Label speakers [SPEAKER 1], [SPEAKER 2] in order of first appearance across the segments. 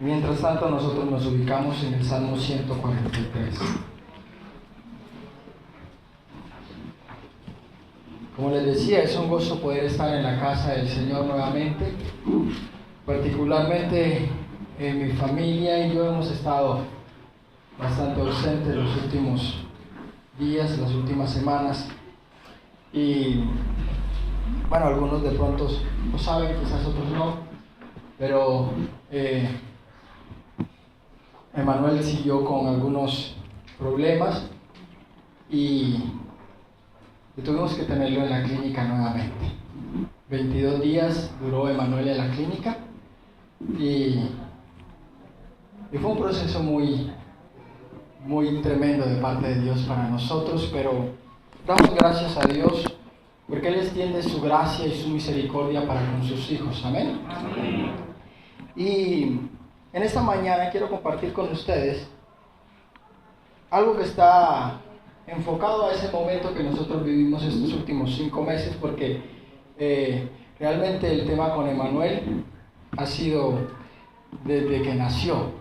[SPEAKER 1] Mientras tanto, nosotros nos ubicamos en el Salmo 143. Como les decía, es un gozo poder estar en la casa del Señor nuevamente. Particularmente mi familia y yo hemos estado bastante ausentes los últimos días, las últimas semanas. Y bueno, algunos de pronto lo saben, quizás otros no, pero Emanuel siguió con algunos problemas y tuvimos que tenerlo en la clínica nuevamente. 22 días duró Emanuel en la clínica y fue un proceso muy tremendo de parte de Dios para nosotros, pero damos gracias a Dios porque Él extiende su gracia y su misericordia para con sus hijos. Amén. Amén. Y en esta mañana quiero compartir con ustedes algo que está enfocado a ese momento que nosotros vivimos estos últimos 5 meses, porque realmente el tema con Emanuel ha sido desde que nació.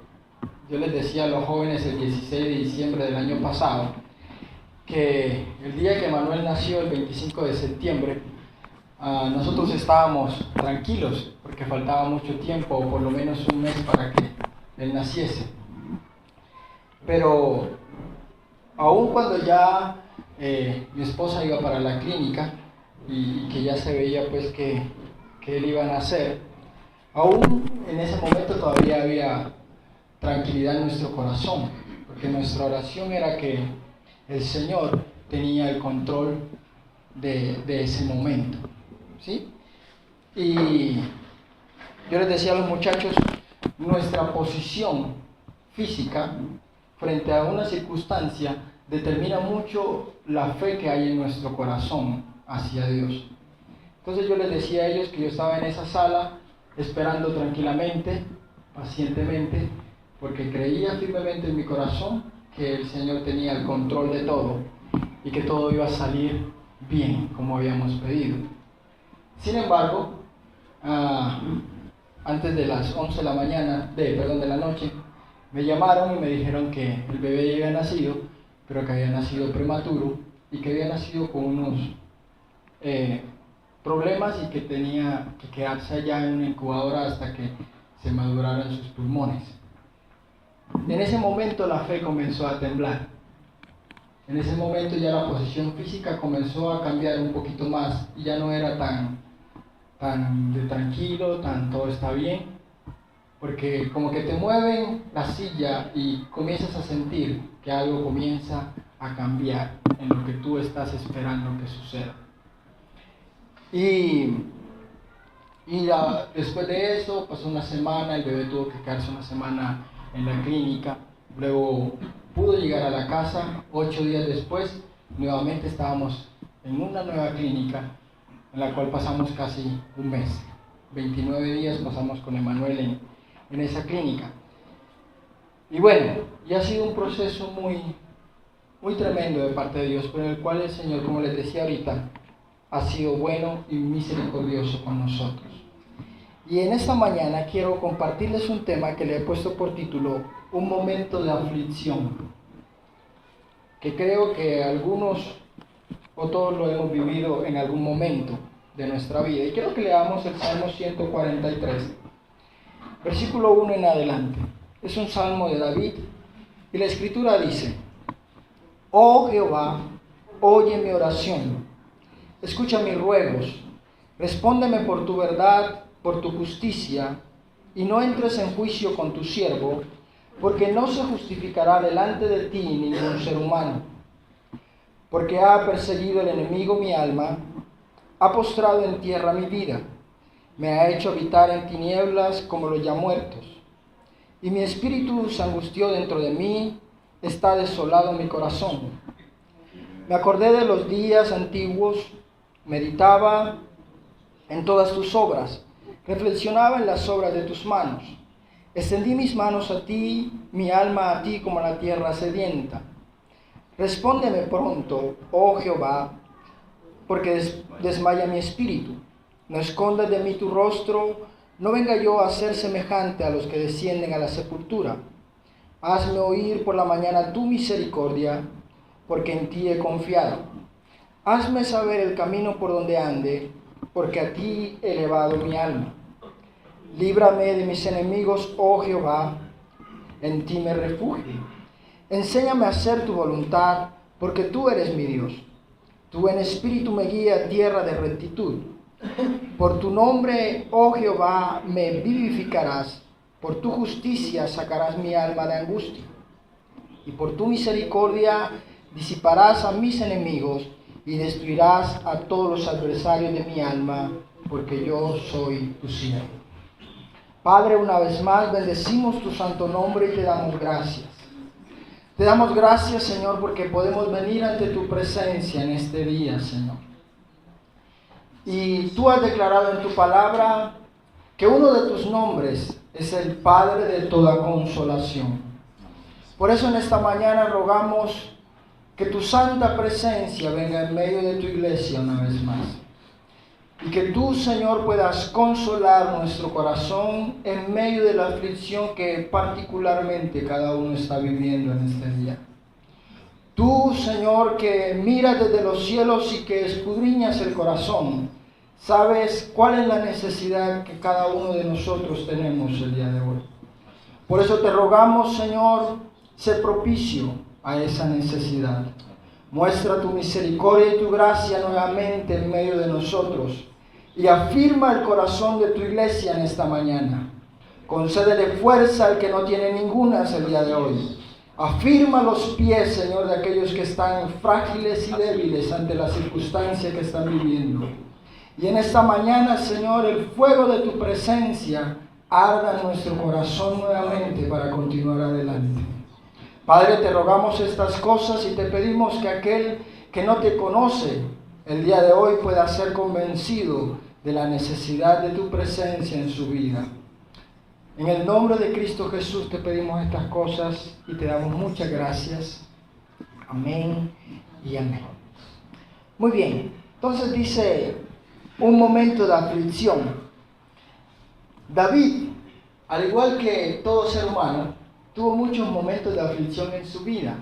[SPEAKER 1] Yo les decía a los jóvenes el 16 de diciembre del año pasado que el día que Emanuel nació, el 25 de septiembre, nosotros estábamos tranquilos porque faltaba mucho tiempo, o por lo menos un mes para que él naciese. Pero aún cuando ya mi esposa iba para la clínica y que ya se veía pues que él iba a nacer, aún en ese momento todavía había tranquilidad en nuestro corazón, porque nuestra oración era que el Señor tenía el control de ese momento, ¿sí? Y yo les decía a los muchachos, nuestra posición física frente a una circunstancia determina mucho la fe que hay en nuestro corazón hacia Dios. Entonces yo les decía a ellos que yo estaba en esa sala esperando tranquilamente, pacientemente, porque creía firmemente en mi corazón que el Señor tenía el control de todo y que todo iba a salir bien como habíamos pedido. Sin embargo, antes de las 11 de la mañana, de la noche, me llamaron y me dijeron que el bebé ya había nacido, pero que había nacido prematuro y que había nacido con unos problemas y que tenía que quedarse allá en una incubadora hasta que se maduraran sus pulmones. En ese momento la fe comenzó a temblar. En ese momento ya la posición física comenzó a cambiar un poquito más y ya no era tan de tranquilo, tan todo está bien, porque como que te mueven la silla y comienzas a sentir que algo comienza a cambiar en lo que tú estás esperando que suceda. Después de eso pasó una semana, el bebé tuvo que quedarse una semana en la clínica, luego pudo llegar a la casa. 8 días después nuevamente estábamos en una nueva clínica en la cual pasamos casi un mes. 29 días pasamos con Emanuel en esa clínica. Y bueno, ya ha sido un proceso muy tremendo de parte de Dios, pero en el cual el Señor, como les decía ahorita, ha sido bueno y misericordioso con nosotros. Y en esta mañana quiero compartirles un tema que le he puesto por título Un momento de aflicción, que creo que algunos o todos lo hemos vivido en algún momento de nuestra vida. Y quiero que leamos el Salmo 143, versículo 1 en adelante. Es un salmo de David y la escritura dice: Oh Jehová, oye mi oración, escucha mis ruegos, respóndeme por tu verdad, por tu justicia, y no entres en juicio con tu siervo, porque no se justificará delante de ti ningún ser humano. Porque ha perseguido el enemigo mi alma, ha postrado en tierra mi vida, me ha hecho habitar en tinieblas como los ya muertos. Y mi espíritu se angustió dentro de mí, está desolado mi corazón. Me acordé de los días antiguos, meditaba en todas tus obras, reflexionaba en las obras de tus manos. Extendí mis manos a ti, mi alma a ti como la tierra sedienta. Respóndeme pronto, oh Jehová, porque desmaya mi espíritu. No escondas de mí tu rostro, no venga yo a ser semejante a los que descienden a la sepultura. Hazme oír por la mañana tu misericordia, porque en ti he confiado. Hazme saber el camino por donde ande, porque a ti he elevado mi alma. Líbrame de mis enemigos, oh Jehová, en ti me refugio. Enséñame a hacer tu voluntad, porque tú eres mi Dios. Tú en espíritu me guías a tierra de rectitud. Por tu nombre, oh Jehová, me vivificarás. Por tu justicia sacarás mi alma de angustia. Y por tu misericordia disiparás a mis enemigos y destruirás a todos los adversarios de mi alma, porque yo soy tu siervo. Padre, una vez más bendecimos tu santo nombre y te damos gracias. Te damos gracias, Señor, porque podemos venir ante tu presencia en este día, Señor. Y tú has declarado en tu palabra que uno de tus nombres es el Padre de toda consolación. Por eso en esta mañana rogamos que tu santa presencia venga en medio de tu iglesia una vez más. Y que tú, Señor, puedas consolar nuestro corazón en medio de la aflicción que particularmente cada uno está viviendo en este día. Tú, Señor, que miras desde los cielos y que escudriñas el corazón, sabes cuál es la necesidad que cada uno de nosotros tenemos el día de hoy. Por eso te rogamos, Señor, sé propicio a esa necesidad. Muestra tu misericordia y tu gracia nuevamente en medio de nosotros y afirma el corazón de tu iglesia en esta mañana. Concédele fuerza al que no tiene ninguna el día de hoy. Afirma los pies, Señor, de aquellos que están frágiles y débiles ante la circunstancia que están viviendo. Y en esta mañana, Señor, el fuego de tu presencia arda en nuestro corazón nuevamente para continuar adelante. Padre, te rogamos estas cosas y te pedimos que aquel que no te conoce el día de hoy pueda ser convencido de la necesidad de tu presencia en su vida. En el nombre de Cristo Jesús te pedimos estas cosas y te damos muchas gracias. Amén y amén. Muy bien, entonces dice un momento de aflicción. David, al igual que todo ser humano, tuvo muchos momentos de aflicción en su vida.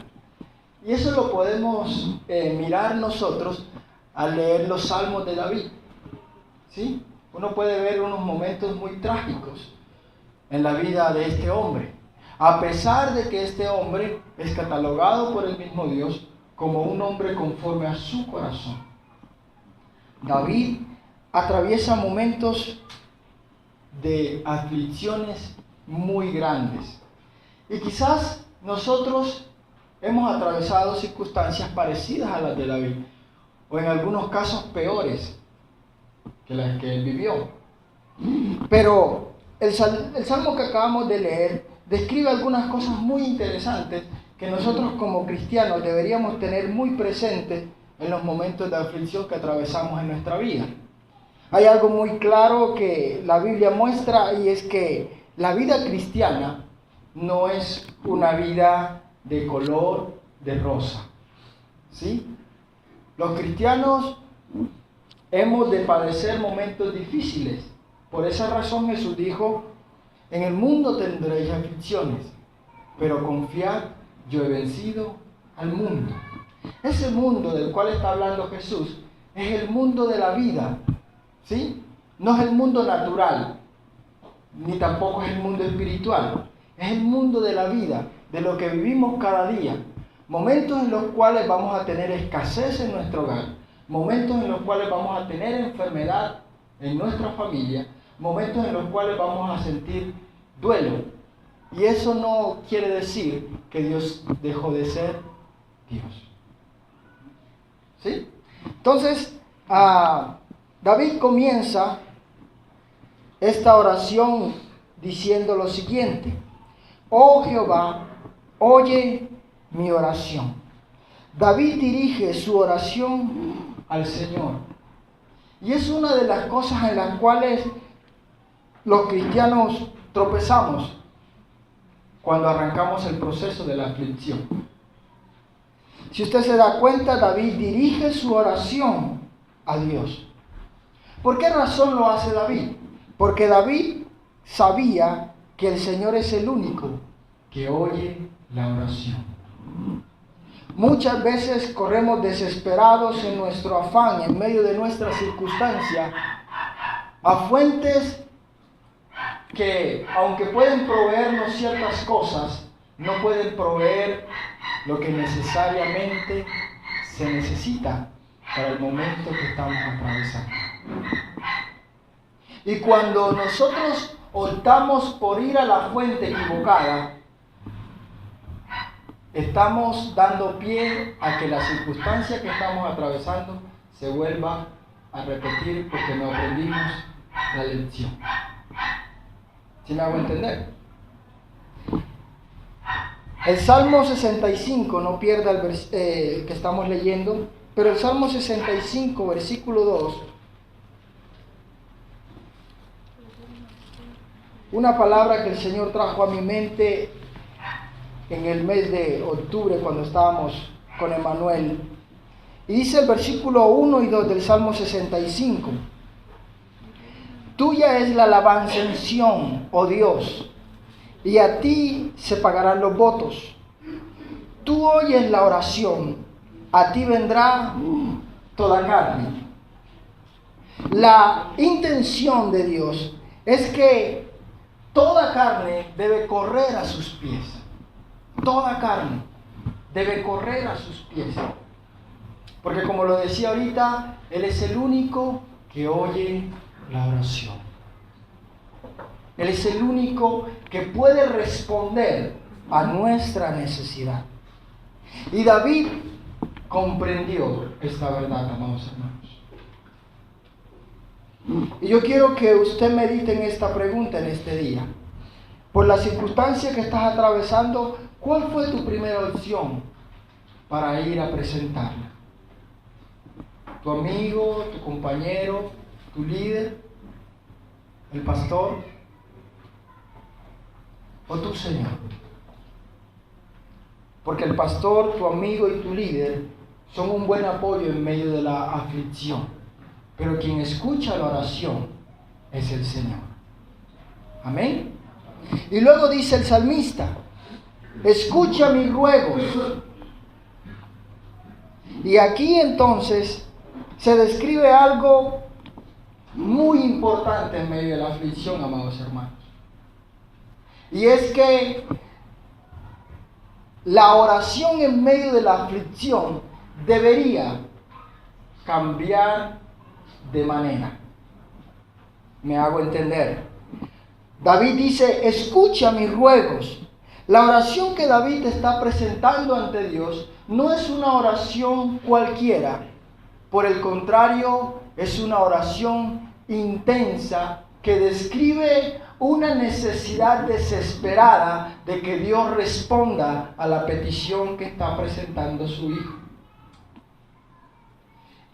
[SPEAKER 1] Y eso lo podemos mirar nosotros al leer los salmos de David. ¿Sí? Uno puede ver unos momentos muy trágicos en la vida de este hombre, a pesar de que este hombre es catalogado por el mismo Dios como un hombre conforme a su corazón. David atraviesa momentos de aflicciones muy grandes. Y quizás nosotros hemos atravesado circunstancias parecidas a las de David, o en algunos casos peores que las que él vivió. Pero el salmo que acabamos de leer describe algunas cosas muy interesantes que nosotros como cristianos deberíamos tener muy presentes en los momentos de aflicción que atravesamos en nuestra vida. Hay algo muy claro que la Biblia muestra, y es que la vida cristiana no es una vida de color de rosa. ¿Sí? Los cristianos hemos de padecer momentos difíciles. Por esa razón Jesús dijo: en el mundo tendréis aflicciones, pero confiad, yo he vencido al mundo. Ese mundo del cual está hablando Jesús es el mundo de la vida, ¿sí? No es el mundo natural, ni tampoco es el mundo espiritual. Es el mundo de la vida, de lo que vivimos cada día. Momentos en los cuales vamos a tener escasez en nuestro hogar, momentos en los cuales vamos a tener enfermedad en nuestra familia, momentos en los cuales vamos a sentir duelo. Y eso no quiere decir que Dios dejó de ser Dios. ¿Sí? Entonces, David comienza esta oración diciendo lo siguiente: oh Jehová, oye mi oración. David dirige su oración al Señor. Y es una de las cosas en las cuales los cristianos tropezamos cuando arrancamos el proceso de la aflicción. Si usted se da cuenta, David dirige su oración a Dios. ¿Por qué razón lo hace David? Porque David sabía que el Señor es el único que oye la oración. Muchas veces corremos desesperados en nuestro afán, en medio de nuestras circunstancias, a fuentes que, aunque pueden proveernos ciertas cosas, no pueden proveer lo que necesariamente se necesita para el momento que estamos atravesando. Y cuando nosotros optamos por ir a la fuente equivocada, estamos dando pie a que la circunstancia que estamos atravesando se vuelva a repetir porque no aprendimos la lección. ¿Sí me hago entender? El Salmo 65, no pierda el que estamos leyendo, pero el Salmo 65, versículo 2, una palabra que el Señor trajo a mi mente en el mes de octubre cuando estábamos con Emanuel. Y dice el versículo 1 y 2 del Salmo 65. Tuya es la alabanza en Sión, oh Dios, y a ti se pagarán los votos. Tú oyes la oración, a ti vendrá toda carne. La intención de Dios es que toda carne debe correr a sus pies. Toda carne debe correr a sus pies. Porque como lo decía ahorita, Él es el único que oye la oración. Él es el único que puede responder a nuestra necesidad. Y David comprendió esta verdad, amados hermanos. Y yo quiero que usted medite en esta pregunta en este día. Por la circunstancia que estás atravesando, ¿cuál fue tu primera opción para ir a presentarla? ¿Tu amigo, tu compañero, tu líder, el pastor o tu Señor? Porque el pastor, tu amigo y tu líder son un buen apoyo en medio de la aflicción. Pero quien escucha la oración es el Señor. Amén. Y luego dice el salmista, escucha mis ruegos. Y aquí entonces se describe algo muy importante en medio de la aflicción, amados hermanos. Y es que la oración en medio de la aflicción debería cambiar de manera. ¿Me hago entender? David dice, escucha mis ruegos. La oración que David está presentando ante Dios no es una oración cualquiera. Por el contrario, es una oración intensa que describe una necesidad desesperada de que Dios responda a la petición que está presentando su hijo.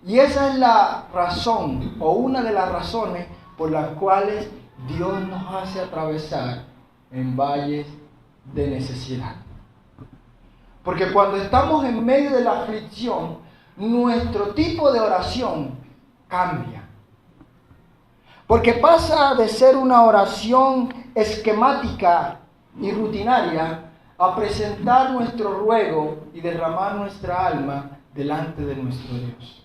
[SPEAKER 1] Y esa es la razón, o una de las razones por las cuales Dios nos hace atravesar en valles de necesidad. Porque cuando estamos en medio de la aflicción, nuestro tipo de oración cambia. Porque pasa de ser una oración esquemática y rutinaria a presentar nuestro ruego y derramar nuestra alma delante de nuestro Dios.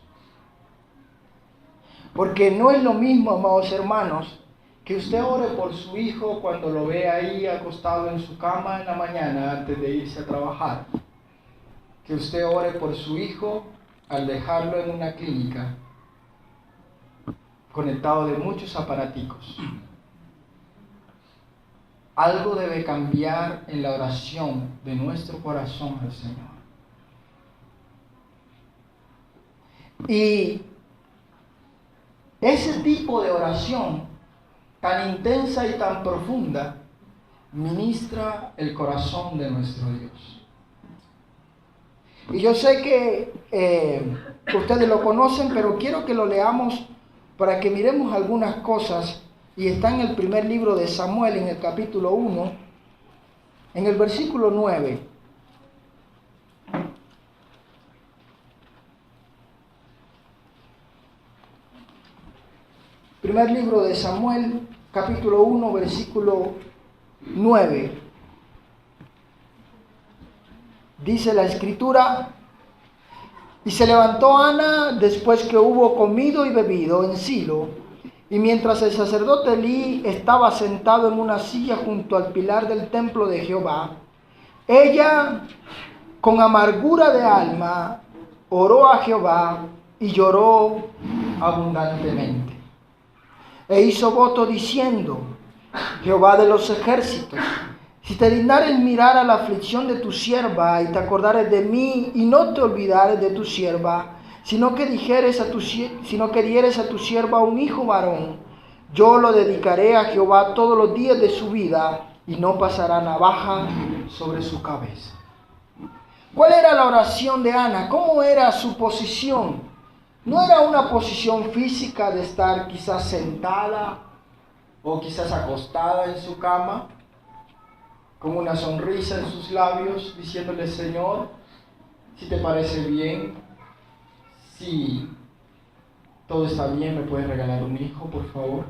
[SPEAKER 1] Porque no es lo mismo, amados hermanos, que usted ore por su hijo cuando lo ve ahí acostado en su cama en la mañana antes de irse a trabajar. Que usted ore por su hijo al dejarlo en una clínica conectado de muchos aparaticos. Algo debe cambiar en la oración de nuestro corazón al Señor. Y ese tipo de oración tan intensa y tan profunda ministra el corazón de nuestro Dios. Y yo sé que ustedes lo conocen, pero quiero que lo leamos para que miremos algunas cosas. Y está en el primer libro de Samuel, en el capítulo 1, en el versículo 9. Primer libro de Samuel, capítulo 1, versículo 9. Dice la escritura: y se levantó Ana después que hubo comido y bebido en Silo, y mientras el sacerdote Elí estaba sentado en una silla junto al pilar del templo de Jehová, ella con amargura de alma oró a Jehová y lloró abundantemente. E hizo voto diciendo: Jehová de los ejércitos, si te dignares mirar a la aflicción de tu sierva y te acordares de mí y no te olvidares de tu sierva, sino que dieres a tu sierva un hijo varón, yo lo dedicaré a Jehová todos los días de su vida y no pasará navaja sobre su cabeza. ¿Cuál era la oración de Ana? ¿Cómo era su posición? No era una posición física de estar quizás sentada o quizás acostada en su cama, con una sonrisa en sus labios, diciéndole: Señor, si te parece bien, si todo está bien, ¿me puedes regalar un hijo, por favor?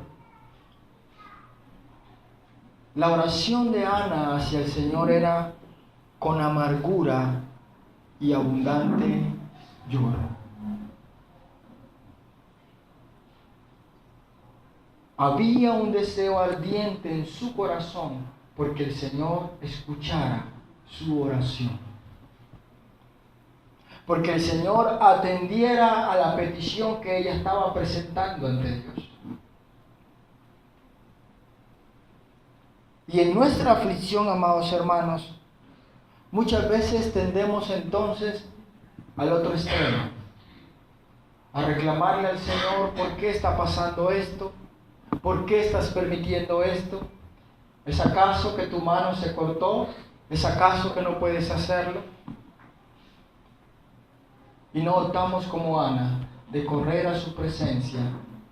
[SPEAKER 1] La oración de Ana hacia el Señor era con amargura y abundante lloro. Había un deseo ardiente en su corazón porque el Señor escuchara su oración, porque el Señor atendiera a la petición que ella estaba presentando ante Dios. Y en nuestra aflicción, amados hermanos, muchas veces tendemos entonces al otro extremo, a reclamarle al Señor: ¿por qué está pasando esto? ¿Por qué estás permitiendo esto? ¿Es acaso que tu mano se cortó? ¿Es acaso que no puedes hacerlo? Y no optamos como Ana de correr a su presencia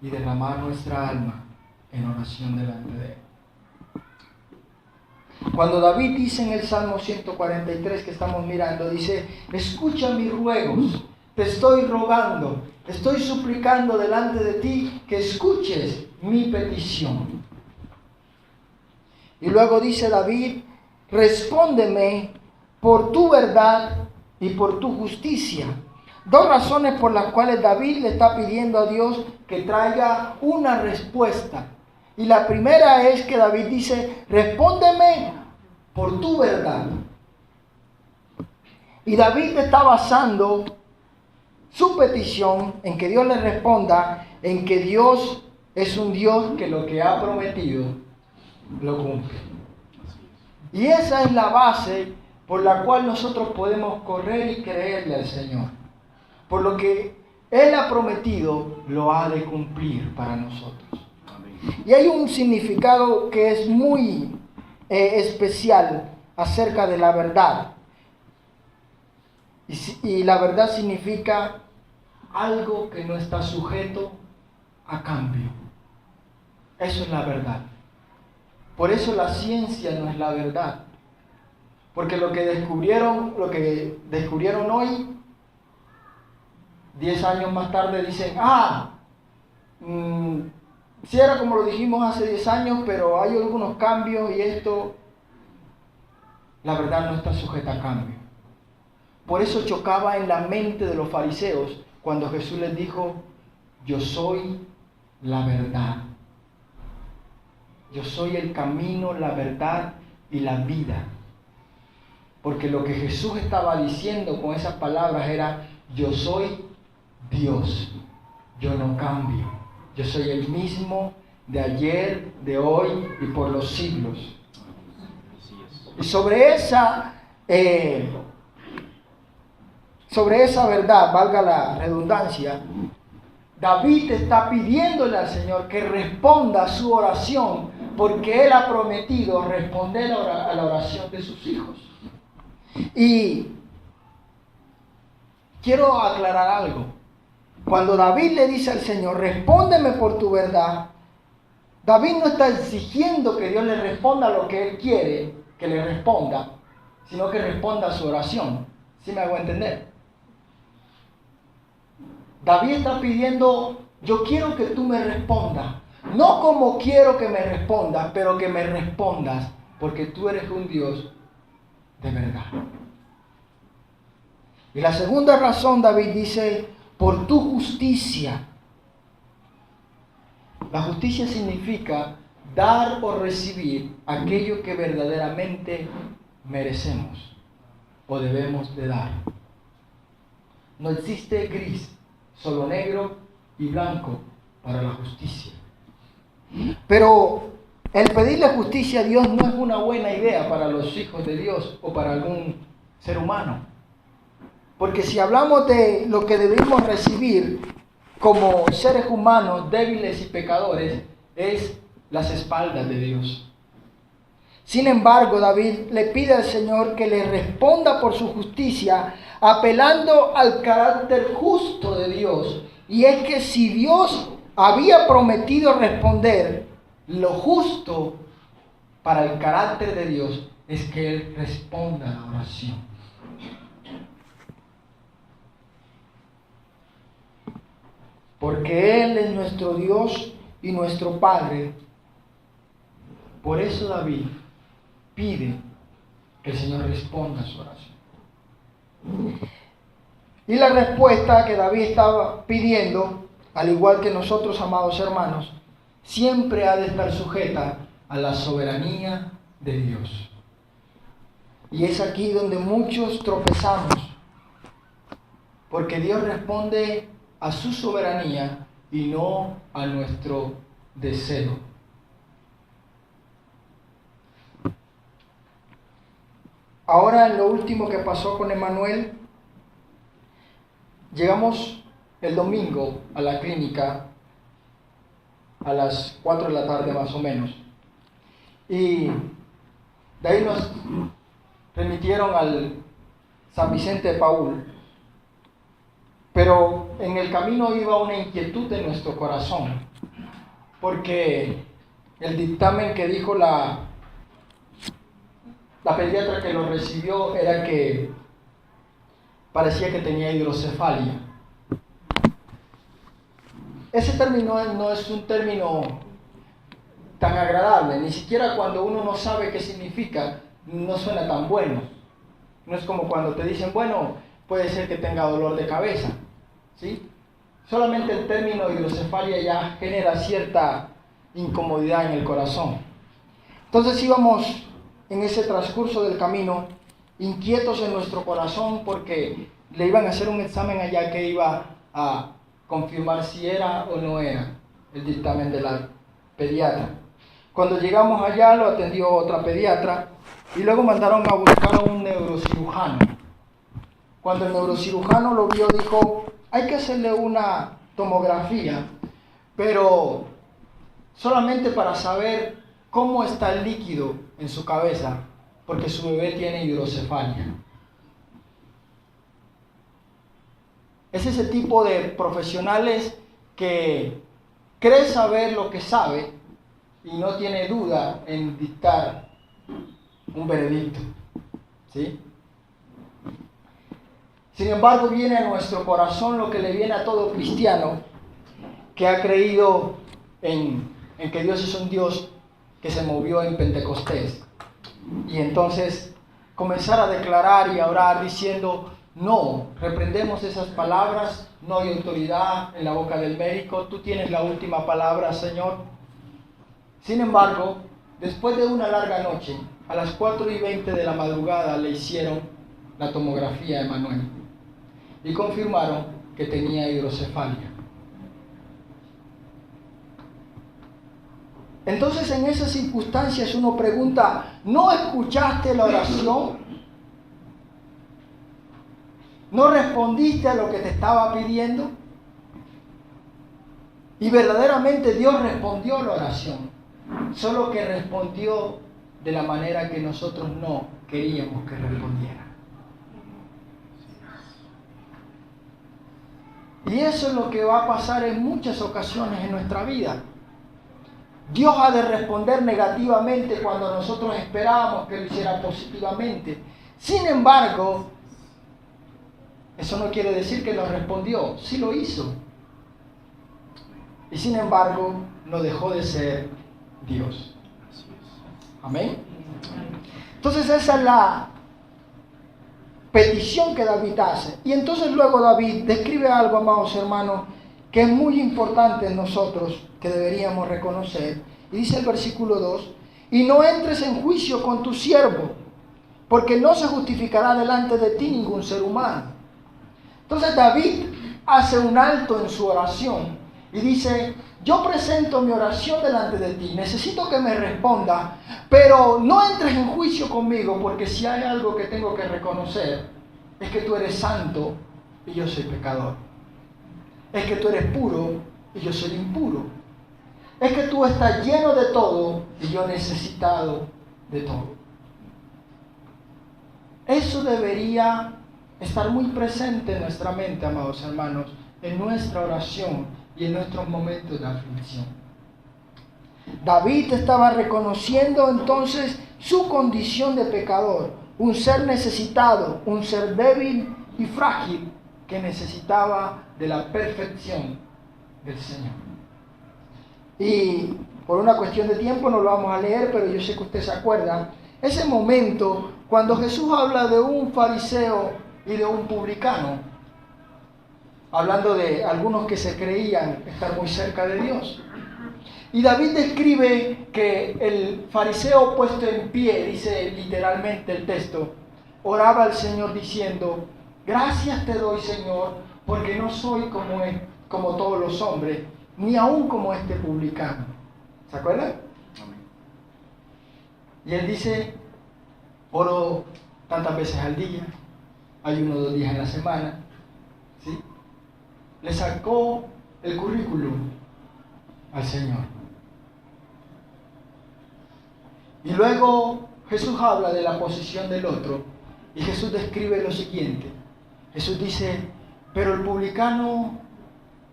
[SPEAKER 1] y derramar nuestra alma en oración delante de Él. Cuando David dice en el Salmo 143 que estamos mirando, dice: escucha mis ruegos, te estoy rogando, estoy suplicando delante de ti que escuches mi petición. Y luego dice David: respóndeme por tu verdad y por tu justicia. Dos razones por las cuales David le está pidiendo a Dios que traiga una respuesta. Y la primera es que David dice: respóndeme por tu verdad. Y David está basando su petición en que Dios le responda, en que Dios es un Dios que lo que ha prometido lo cumple. Y esa es la base por la cual nosotros podemos correr y creerle al Señor. Por lo que Él ha prometido, lo ha de cumplir para nosotros. Y hay un significado que es muy especial acerca de la verdad. Y la verdad significa algo que no está sujeto a cambio. Eso es la verdad. Por eso la ciencia no es la verdad. Porque lo que descubrieron hoy, 10 años más tarde dicen: sí era como lo dijimos hace 10 años, pero hay algunos cambios y esto, la verdad no está sujeta a cambio. Por eso chocaba en la mente de los fariseos cuando Jesús les dijo: yo soy la verdad. Yo soy el camino, la verdad y la vida. Porque lo que Jesús estaba diciendo con esas palabras era: yo soy Dios, yo no cambio. Yo soy el mismo de ayer, de hoy y por los siglos. Y sobre esa verdad, valga la redundancia, David está pidiéndole al Señor que responda a su oración, porque Él ha prometido responder a la oración de sus hijos. Y quiero aclarar algo. Cuando David le dice al Señor: respóndeme por tu verdad, David no está exigiendo que Dios le responda lo que Él quiere que le responda, sino que responda a su oración. ¿Sí me hago entender? David está pidiendo: yo quiero que tú me respondas, No como quiero que me respondas, pero que me respondas, porque tú eres un Dios de verdad. Y la segunda razón, David dice, por tu justicia. La justicia significa dar o recibir aquello que verdaderamente merecemos o debemos de dar. No existe gris, solo negro y blanco para la justicia. Pero el pedirle justicia a Dios no es una buena idea para los hijos de Dios o para algún ser humano. Porque si hablamos de lo que debemos recibir como seres humanos débiles y pecadores, es las espaldas de Dios. Sin embargo, David le pide al Señor que le responda por su justicia, apelando al carácter justo de Dios. Y es que si Dios había prometido responder, lo justo para el carácter de Dios es que Él responda a la oración. Porque Él es nuestro Dios y nuestro Padre. Por eso David pide que el Señor responda a su oración. Y la respuesta que David estaba pidiendo, al igual que nosotros, amados hermanos, siempre ha de estar sujeta a la soberanía de Dios. Y es aquí donde muchos tropezamos, porque Dios responde a su soberanía y no a nuestro deseo. Ahora, en lo último que pasó con Emanuel, llegamos el domingo a la clínica a las 4 de la tarde más o menos. Y de ahí nos remitieron al San Vicente de Paúl. Pero en el camino iba una inquietud en nuestro corazón, porque el dictamen que dijo la pediatra que lo recibió era que parecía que tenía hidrocefalia. Ese término no es un término tan agradable, ni siquiera cuando uno no sabe qué significa, no suena tan bueno. No es como cuando te dicen, bueno, puede ser que tenga dolor de cabeza, ¿sí? Solamente el término hidrocefalia ya genera cierta incomodidad en el corazón. Entonces íbamos en ese transcurso del camino inquietos en nuestro corazón porque le iban a hacer un examen allá que iba a confirmar si era o no era el dictamen de la pediatra. Cuando llegamos allá lo atendió otra pediatra y luego mandaron a buscar a un neurocirujano. Cuando el neurocirujano lo vio dijo, hay que hacerle una tomografía, pero solamente para saber cómo está el líquido en su cabeza, porque su bebé tiene hidrocefalia. Es ese tipo de profesionales que cree saber lo que sabe y no tiene duda en dictar un veredicto, ¿sí? Sin embargo, viene a nuestro corazón lo que le viene a todo cristiano que ha creído en que Dios es un Dios que se movió en Pentecostés. Y entonces comenzar a declarar y a orar diciendo, no, reprendemos esas palabras, no hay autoridad en la boca del médico, tú tienes la última palabra, Señor. Sin embargo, después de una larga noche, a las 4:20 de la madrugada le hicieron la tomografía a Emanuel y confirmaron que tenía hidrocefalia. Entonces en esas circunstancias uno pregunta, ¿no escuchaste la oración? ¿No respondiste a lo que te estaba pidiendo? Y verdaderamente Dios respondió la oración, solo que respondió de la manera que nosotros no queríamos que respondiera. Y eso es lo que va a pasar en muchas ocasiones en nuestra vida. Dios ha de responder negativamente cuando nosotros esperábamos que lo hiciera positivamente. Sin embargo, eso no quiere decir que lo respondió, sí lo hizo. y sin embargo no dejó de ser Dios. Amén. Entonces esa es la petición que David hace. Y entonces luego David describe algo, amados hermanos, que es muy importante en nosotros, que deberíamos reconocer. Y dice el versículo 2, y no entres en juicio con tu siervo, porque no se justificará delante de ti ningún ser humano. Entonces David hace un alto en su oración y dice, yo presento mi oración delante de ti, necesito que me responda, pero no entres en juicio conmigo, porque si hay algo que tengo que reconocer, es que tú eres santo y yo soy pecador. Es que tú eres puro y yo soy impuro. Es que tú estás lleno de todo y yo necesitado de todo. Eso debería estar muy presente en nuestra mente, amados hermanos, en nuestra oración y en nuestros momentos de aflicción. David estaba reconociendo entonces su condición de pecador, un ser necesitado, un ser débil y frágil que necesitaba de la perfección del Señor. Y por una cuestión de tiempo no lo vamos a leer, pero yo sé que usted se acuerda, ese momento cuando Jesús habla de un fariseo y de un publicano, hablando de algunos que se creían estar muy cerca de Dios. Y David describe que el fariseo puesto en pie, dice literalmente el texto, oraba al Señor diciendo, gracias te doy, Señor, porque no soy como todos los hombres, ni aún como este publicano. ¿Se acuerdan? Y él dice, oro tantas veces al día, ayuno 2 días en la semana, ¿sí? Le sacó el currículum al Señor. Y luego Jesús habla de la posición del otro y Jesús describe lo siguiente. Jesús dice, pero el publicano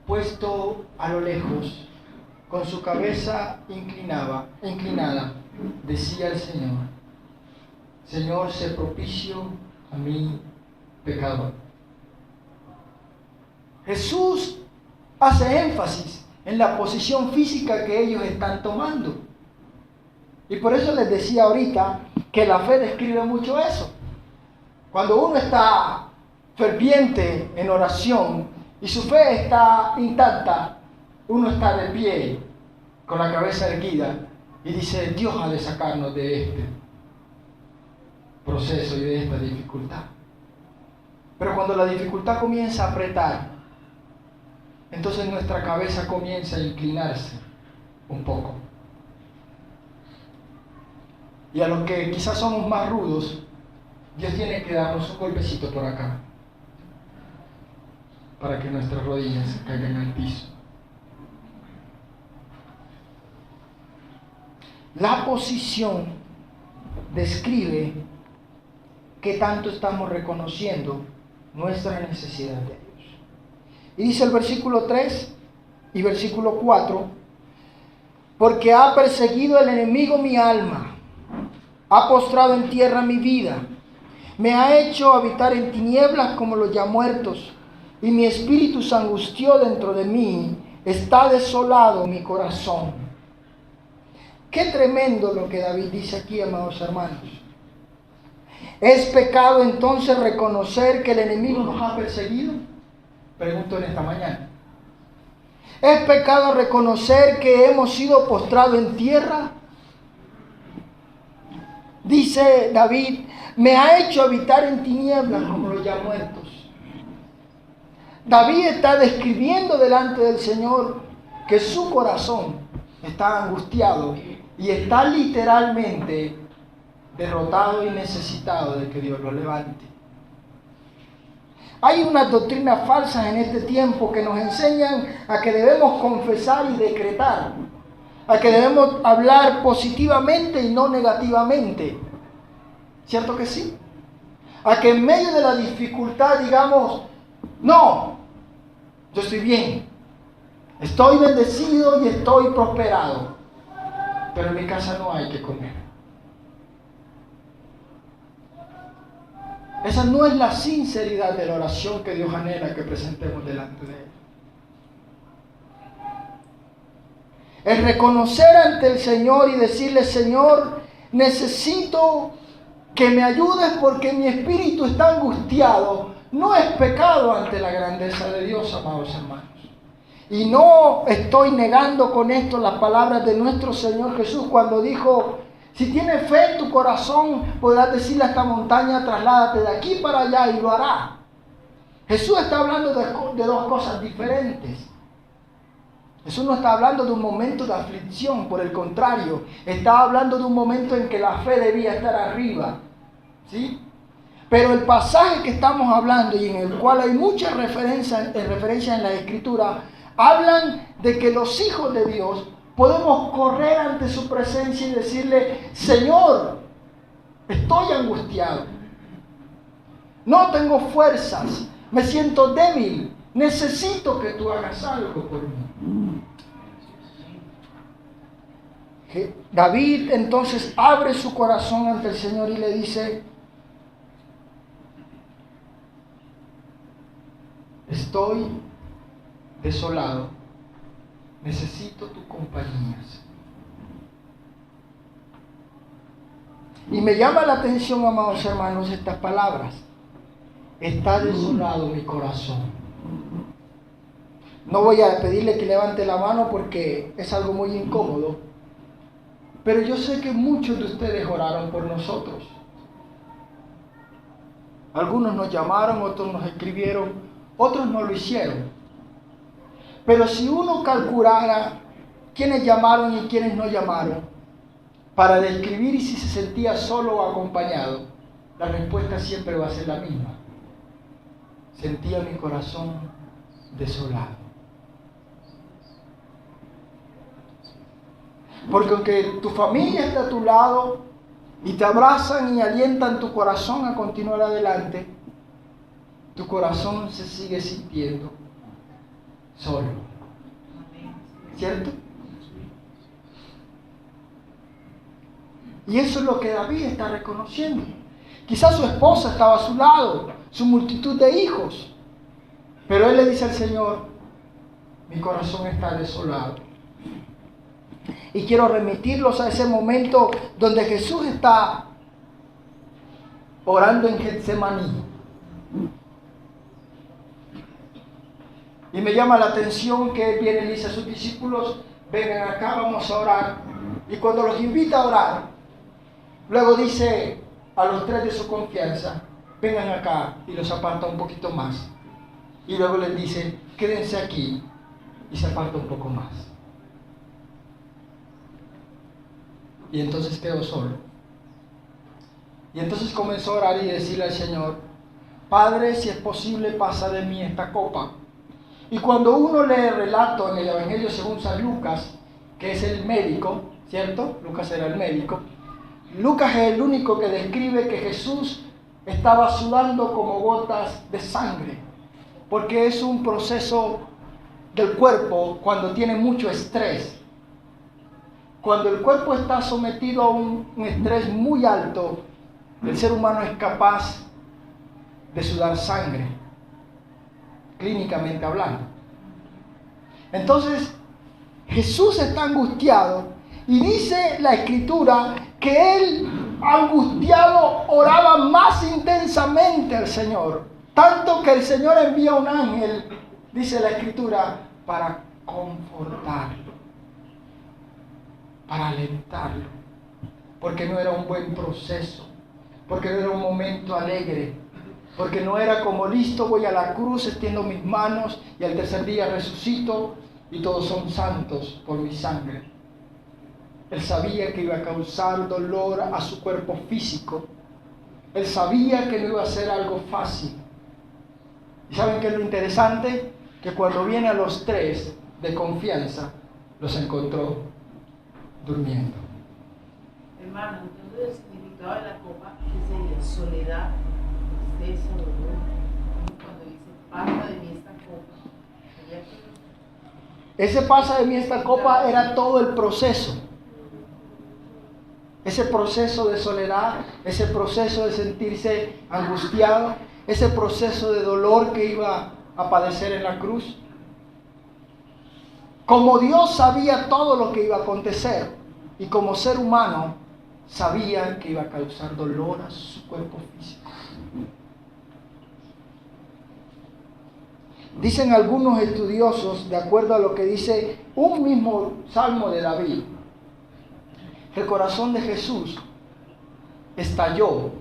[SPEAKER 1] puesto a lo lejos, con su cabeza inclinada, decía al Señor, Señor, sé propicio a mi pecador. Jesús hace énfasis en la posición física que ellos están tomando. Y por eso les decía ahorita que la fe describe mucho eso. Cuando uno está ferviente en oración y su fe está intacta, uno está de pie, con la cabeza erguida, y dice, Dios ha de sacarnos de este proceso y de esta dificultad. Pero cuando la dificultad comienza a apretar, entonces nuestra cabeza comienza a inclinarse un poco. Y a los que quizás somos más rudos, Dios tiene que darnos un golpecito por acá, para que nuestras rodillas caigan al piso. La posición describe qué tanto estamos reconociendo nuestra necesidad de Dios. Y dice el versículo 3 y versículo 4, porque ha perseguido el enemigo mi alma, ha postrado en tierra mi vida, me ha hecho habitar en tinieblas como los ya muertos, y mi espíritu se angustió dentro de mí, está desolado mi corazón. Qué tremendo lo que David dice aquí, amados hermanos. ¿Es pecado entonces reconocer que el enemigo nos ha perseguido? Pregunto en esta mañana. ¿Es pecado reconocer que hemos sido postrados en tierra? Dice David, me ha hecho habitar en tinieblas como los ya muertos. David está describiendo delante del Señor que su corazón está angustiado y está literalmente derrotado y necesitado de que Dios lo levante. Hay unas doctrinas falsas en este tiempo que nos enseñan a que debemos confesar y decretar, a que debemos hablar positivamente y no negativamente. ¿Cierto que sí? A que en medio de la dificultad digamos, no, yo estoy bien, estoy bendecido y estoy prosperado, pero en mi casa no hay que comer. Esa no es la sinceridad de la oración que Dios anhela que presentemos delante de Él. El reconocer ante el Señor y decirle: Señor, necesito que me ayudes porque mi espíritu está angustiado. No es pecado ante la grandeza de Dios, amados hermanos. Y no estoy negando con esto las palabras de nuestro Señor Jesús cuando dijo: si tienes fe en tu corazón, podrás decirle a esta montaña: trasládate de aquí para allá, y lo hará. Jesús está hablando de dos cosas diferentes. Jesús no está hablando de un momento de aflicción, por el contrario, está hablando de un momento en que la fe debía estar arriba, ¿sí? Pero el pasaje que estamos hablando y en el cual hay muchas referencias en la Escritura, hablan de que los hijos de Dios podemos correr ante su presencia y decirle: Señor, estoy angustiado, no tengo fuerzas, me siento débil, necesito que tú hagas algo por mí. David entonces abre su corazón ante el Señor y le dice: estoy desolado, necesito tu compañía. Y me llama la atención, amados hermanos, estas palabras: está desolado mi corazón. No voy a pedirle que levante la mano porque es algo muy incómodo, pero yo sé que muchos de ustedes oraron por nosotros. Algunos nos llamaron, otros nos escribieron, otros no lo hicieron. Pero si uno calculara quiénes llamaron y quiénes no llamaron, para describir si se sentía solo o acompañado, la respuesta siempre va a ser la misma: sentía mi corazón desolado. Porque aunque tu familia está a tu lado y te abrazan y alientan tu corazón a continuar adelante, tu corazón se sigue sintiendo solo. ¿Cierto? Y eso es lo que David está reconociendo. Quizás su esposa estaba a su lado, su multitud de hijos, pero él le dice al Señor: mi corazón está desolado. Y quiero remitirlos a ese momento donde Jesús está orando en Getsemaní. Y me llama la atención que él viene y le dice a sus discípulos: vengan acá, vamos a orar. Y cuando los invita a orar, luego dice a los tres de su confianza: vengan acá, y los aparta un poquito más. Y luego les dice: quédense aquí, y se aparta un poco más. Y entonces quedó solo. Y entonces comenzó a orar y decirle al Señor: Padre, si es posible, pasa de mí esta copa. Y cuando uno lee el relato en el Evangelio según San Lucas, que es el médico, ¿cierto? Lucas era el médico. Lucas es el único que describe que Jesús estaba sudando como gotas de sangre, porque es un proceso del cuerpo cuando tiene mucho estrés. Cuando el cuerpo está sometido a un estrés muy alto, el ser humano es capaz de sudar sangre, clínicamente hablando. Entonces, Jesús está angustiado y dice la Escritura que él, angustiado, oraba más intensamente al Señor, tanto que el Señor envía un ángel, dice la Escritura, para confortarlo, para alentarlo, porque no era un buen proceso, porque no era un momento alegre, porque no era como: listo, voy a la cruz, extiendo mis manos y al tercer día resucito y todos son santos por mi sangre. Él sabía que iba a causar dolor a su cuerpo físico. Él sabía que no iba a ser algo fácil. ¿Y saben qué es lo interesante? Que cuando viene a los tres de confianza, los encontró durmiendo.
[SPEAKER 2] Hermano, entonces el significado de la copa, ¿qué sería? Soledad, tristeza, dolor. Cuando dice: pasa de mí esta copa, ¿sería que...
[SPEAKER 1] Ese pasa de mí esta copa era todo el proceso. Ese proceso de soledad, ese proceso de sentirse angustiado, ese proceso de dolor que iba a padecer en la cruz. Como Dios sabía todo lo que iba a acontecer, y como ser humano sabía que iba a causar dolor a su cuerpo físico. Dicen algunos estudiosos, de acuerdo a lo que dice un mismo salmo de David, el corazón de Jesús estalló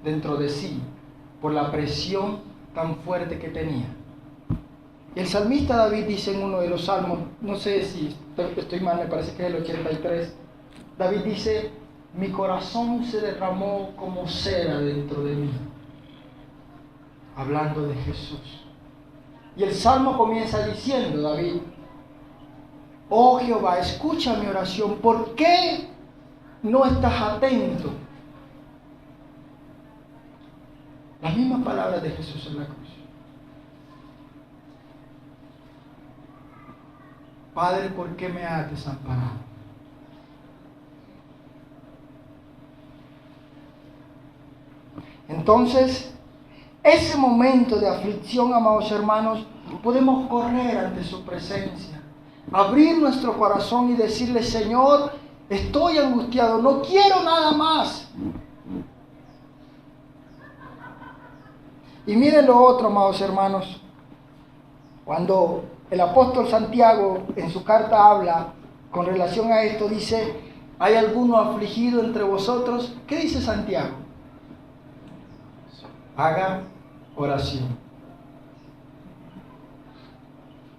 [SPEAKER 1] dentro de sí por la presión tan fuerte que tenía. Y el salmista David dice en uno de los salmos, no sé si estoy mal, me parece que es el 83, David dice: mi corazón se derramó como cera dentro de mí, hablando de Jesús. Y el salmo comienza diciendo David: oh Jehová, escucha mi oración, ¿por qué no estás atento? Las mismas palabras de Jesús en la cruz. Padre, ¿por qué me has desamparado? Entonces, ese momento de aflicción, amados hermanos, podemos correr ante su presencia, abrir nuestro corazón y decirle: Señor, estoy angustiado, no quiero nada más. Y miren lo otro, amados hermanos, cuando el apóstol Santiago en su carta habla con relación a esto, dice: ¿hay alguno afligido entre vosotros? ¿Qué dice Santiago? Haga oración.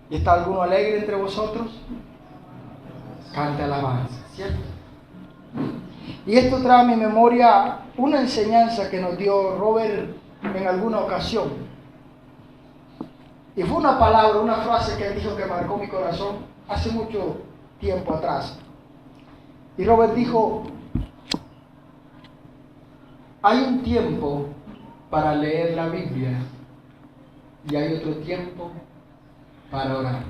[SPEAKER 1] ¿Y está alguno alegre entre vosotros? Cante alabanza, ¿cierto? Y esto trae a mi memoria una enseñanza que nos dio Robert en alguna ocasión. Y fue una palabra, una frase que él dijo que marcó mi corazón hace mucho tiempo atrás. Y Robert dijo: hay un tiempo para leer la Biblia y hay otro tiempo para orar.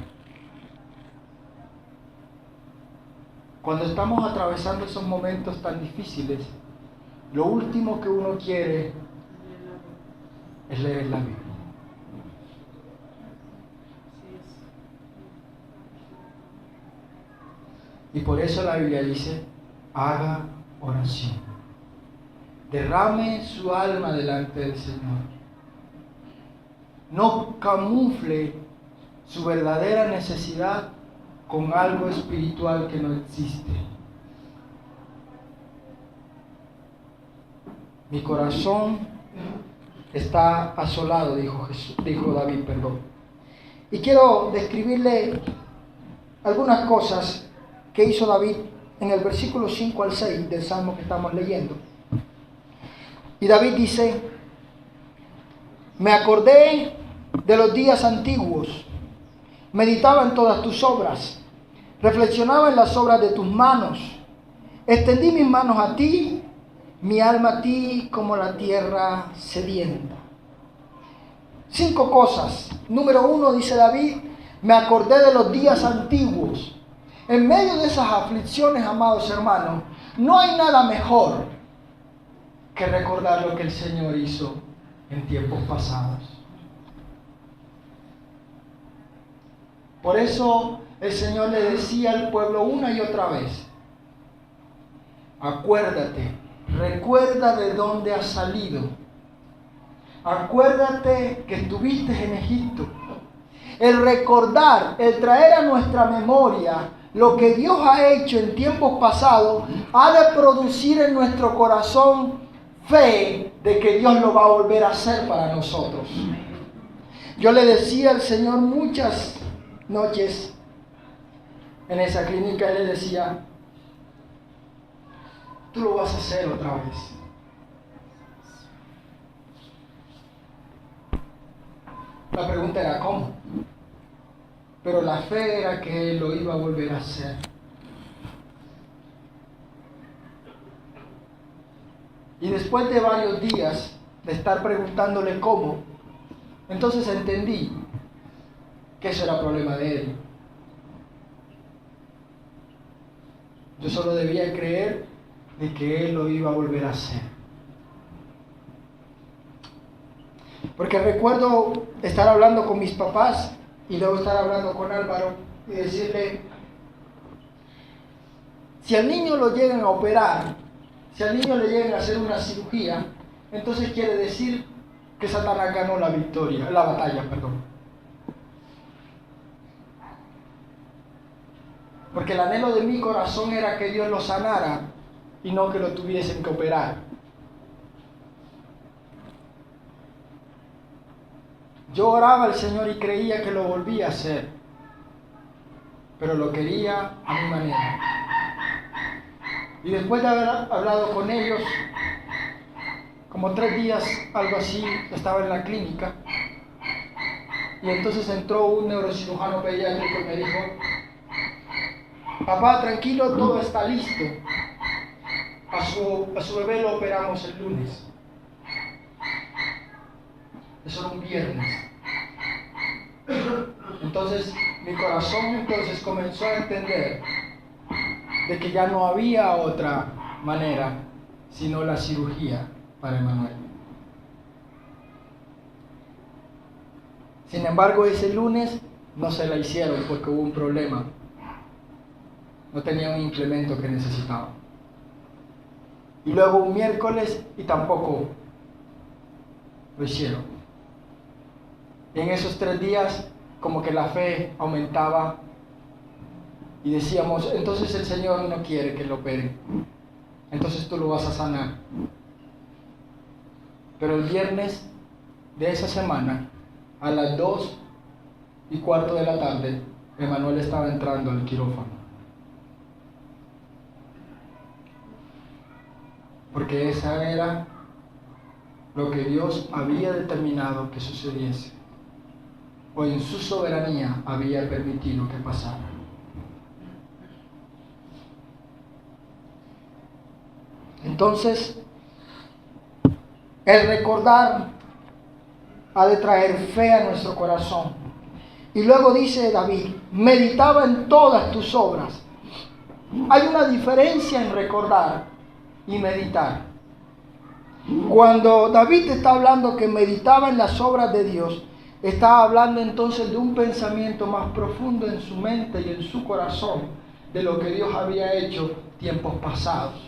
[SPEAKER 1] Cuando estamos atravesando esos momentos tan difíciles, lo último que uno quiere es leer la Biblia. Y por eso la Biblia dice: haga oración. Derrame su alma delante del Señor. No camufle su verdadera necesidad con algo espiritual que no existe. Mi corazón está asolado, dijo David. Y quiero describirle algunas cosas que hizo David en el versículo 5 al 6 del Salmo que estamos leyendo. Y David dice: me acordé de los días antiguos, meditaba en todas tus obras, reflexionaba en las obras de tus manos, extendí mis manos a ti, mi alma a ti como la tierra sedienta. 5 cosas. Número 1, dice David: me acordé de los días antiguos. En medio de esas aflicciones, amados hermanos, no hay nada mejor que recordar lo que el Señor hizo en tiempos pasados. Por eso el Señor le decía al pueblo una y otra vez: acuérdate, recuerda de dónde has salido. Acuérdate que estuviste en Egipto. El recordar, el traer a nuestra memoria lo que Dios ha hecho en tiempos pasados, ha de producir en nuestro corazón fe de que Dios lo va a volver a hacer para nosotros. Yo le decía al Señor muchas noches en esa clínica, y le decía: tú lo vas a hacer otra vez. La pregunta era ¿cómo? Pero la fe era que Él lo iba a volver a hacer. Y después de varios días de estar preguntándole cómo, entonces entendí que eso era problema de Él. Yo solo debía creer de que Él lo iba a volver a hacer. Porque recuerdo estar hablando con mis papás y luego estar hablando con Álvaro y decirle, si al niño lo llegan a operar, si al niño le llegan a hacer una cirugía, entonces quiere decir que Satanás ganó la batalla. Porque el anhelo de mi corazón era que Dios lo sanara y no que lo tuviesen que operar. Yo oraba al Señor y creía que lo volvía a hacer, pero lo quería a mi manera. Y después de haber hablado con ellos, como 3 días, algo así, estaba en la clínica, y entonces entró un neurocirujano pediátrico y me dijo, papá, tranquilo, todo está listo. A su bebé lo operamos el lunes. Eso era un viernes. Entonces mi corazón comenzó a entender de que ya no había otra manera sino la cirugía para Emanuel. Sin embargo, ese lunes no se la hicieron porque hubo un problema. No tenía un implemento que necesitaba. Y luego un miércoles y tampoco lo hicieron. Y en esos 3 días como que la fe aumentaba y decíamos, entonces el Señor no quiere que lo operen, entonces tú lo vas a sanar. Pero el viernes de esa semana, a las 2:15 de la tarde, Emanuel estaba entrando al quirófano. Porque esa era lo que Dios había determinado que sucediese, o en su soberanía había permitido que pasara. Entonces, el recordar ha de traer fe a nuestro corazón. Y luego dice David, meditaba en todas tus obras. Hay una diferencia en recordar y meditar. Cuando David está hablando que meditaba en las obras de Dios, está hablando entonces de un pensamiento más profundo en su mente y en su corazón de lo que Dios había hecho tiempos pasados.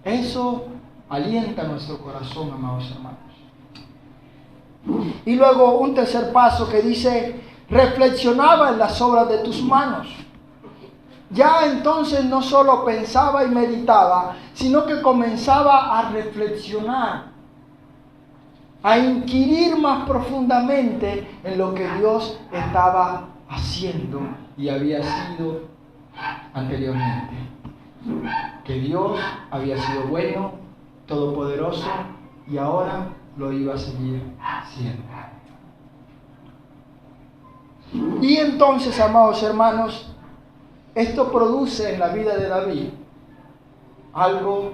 [SPEAKER 1] Eso alienta nuestro corazón, amados hermanos. Y luego un tercer paso que dice, reflexionaba en las obras de tus manos. Ya entonces no solo pensaba y meditaba, sino que comenzaba a reflexionar, a inquirir más profundamente en lo que Dios estaba haciendo y había sido anteriormente. Que Dios había sido bueno, todopoderoso y ahora lo iba a seguir siendo. Y entonces, amados hermanos, esto produce en la vida de David algo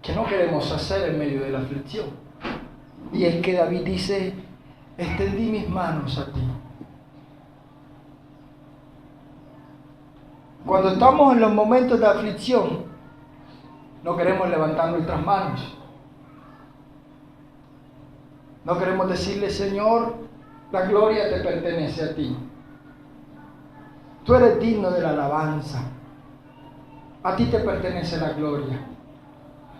[SPEAKER 1] que no queremos hacer en medio de la aflicción. Y es que David dice, extendí mis manos a ti. Cuando estamos en los momentos de aflicción, no queremos levantar nuestras manos. No queremos decirle, Señor, la gloria te pertenece a ti. Tú eres digno de la alabanza. A ti te pertenece la gloria.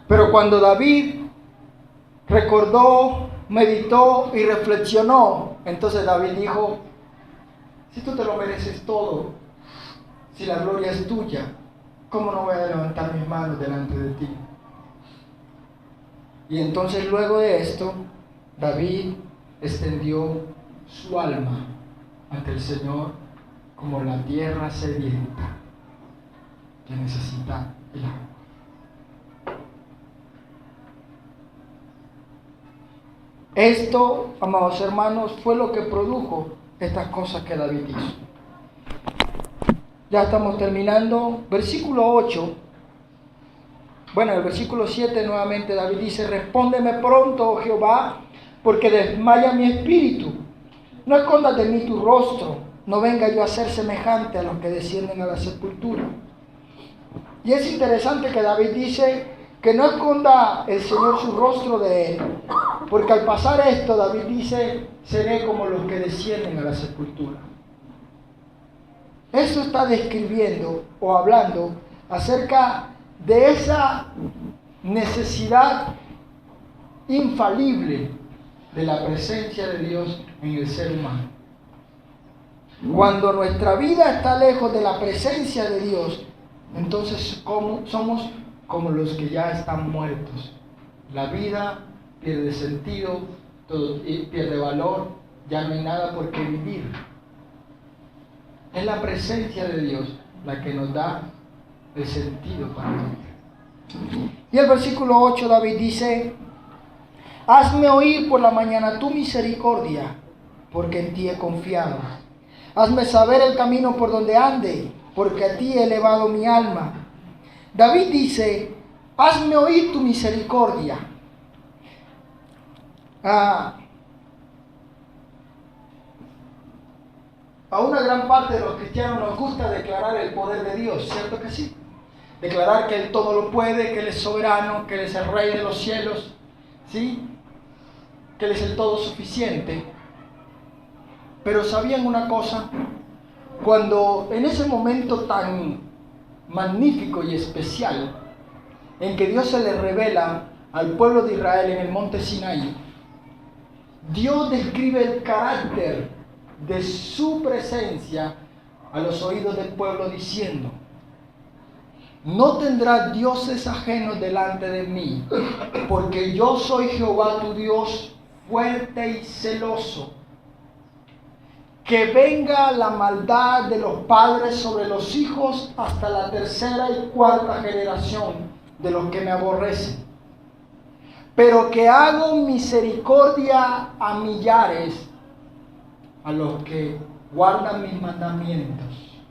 [SPEAKER 1] Pero cuando David recordó, meditó y reflexionó, entonces David dijo, si tú te lo mereces todo, si la gloria es tuya, ¿cómo no voy a levantar mis manos delante de ti? Y entonces luego de esto, David extendió su alma ante el Señor como la tierra sedienta que necesita el agua. Esto, amados hermanos, fue lo que produjo estas cosas que David hizo. Ya estamos terminando. Versículo 8. Bueno, el versículo 7 nuevamente David dice, respóndeme pronto, oh Jehová, porque desmaya mi espíritu. No escondas de mí tu rostro, no venga yo a ser semejante a los que descienden a la sepultura. Y es interesante que David dice que no esconda el Señor su rostro de él, Porque al pasar esto, David dice, seré como los que descienden a la sepultura. Esto está describiendo o hablando acerca de esa necesidad infalible de la presencia de Dios en el ser humano. Cuando nuestra vida está lejos de la presencia de Dios, entonces somos como los que ya están muertos. La vida pierde sentido, todo pierde valor, ya no hay nada por qué vivir. Es la presencia de Dios la que nos da el sentido para vivir. Y el versículo 8, David dice, hazme oír por la mañana tu misericordia, porque en ti he confiado. Hazme saber el camino por donde ande, porque a ti he elevado mi alma. David dice, hazme oír tu misericordia. A una gran parte de los cristianos nos gusta declarar el poder de Dios, ¿cierto que sí? Declarar que Él todo lo puede, que Él es soberano, que Él es el Rey de los cielos, ¿sí? Que Él es el todo suficiente. Pero ¿sabían una cosa? Cuando en ese momento tan magnífico y especial, en que Dios se le revela al pueblo de Israel en el monte Sinaí, Dios describe el carácter de su presencia a los oídos del pueblo diciendo, no tendrás dioses ajenos delante de mí, porque yo soy Jehová tu Dios, fuerte y celoso. Que venga la maldad de los padres sobre los hijos hasta la tercera y cuarta generación de los que me aborrecen. Pero que hago misericordia a millares, a los que guardan mis mandamientos.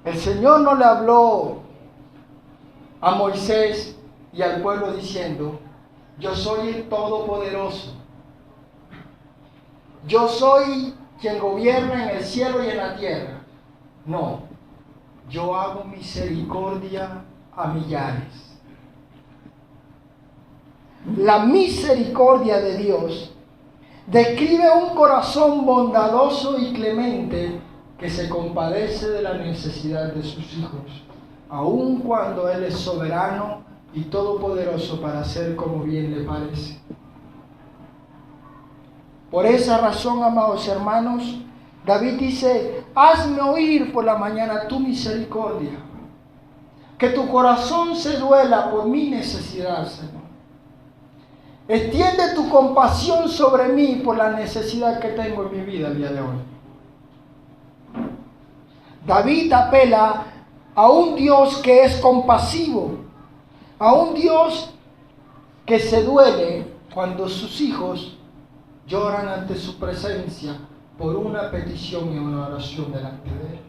[SPEAKER 1] El Señor no le habló a Moisés y al pueblo diciendo, yo soy el Todopoderoso. Yo soy quien gobierna en el cielo y en la tierra. No, yo hago misericordia a millares. La misericordia de Dios describe un corazón bondadoso y clemente que se compadece de la necesidad de sus hijos, aun cuando Él es soberano y todopoderoso para hacer como bien le parece. Por esa razón, amados hermanos, David dice, hazme oír por la mañana tu misericordia, que tu corazón se duela por mi necesidad, Señor. Extiende tu compasión sobre mí por la necesidad que tengo en mi vida el día de hoy. David apela a un Dios que es compasivo, a un Dios que se duele cuando sus hijos lloran ante su presencia por una petición y una oración delante de Él.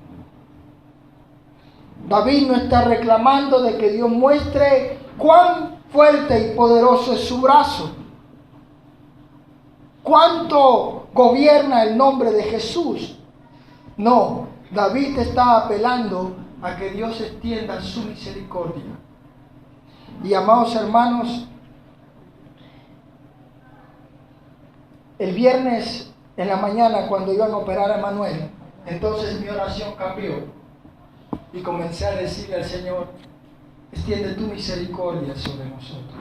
[SPEAKER 1] David no está reclamando de que Dios muestre cuán fuerte y poderoso es su brazo, cuánto gobierna el nombre de Jesús. No, David está apelando a que Dios extienda su misericordia. Y amados hermanos, el viernes en la mañana cuando iban a operar a Manuel, entonces mi oración cambió y comencé a decirle al Señor, extiende tu misericordia sobre nosotros.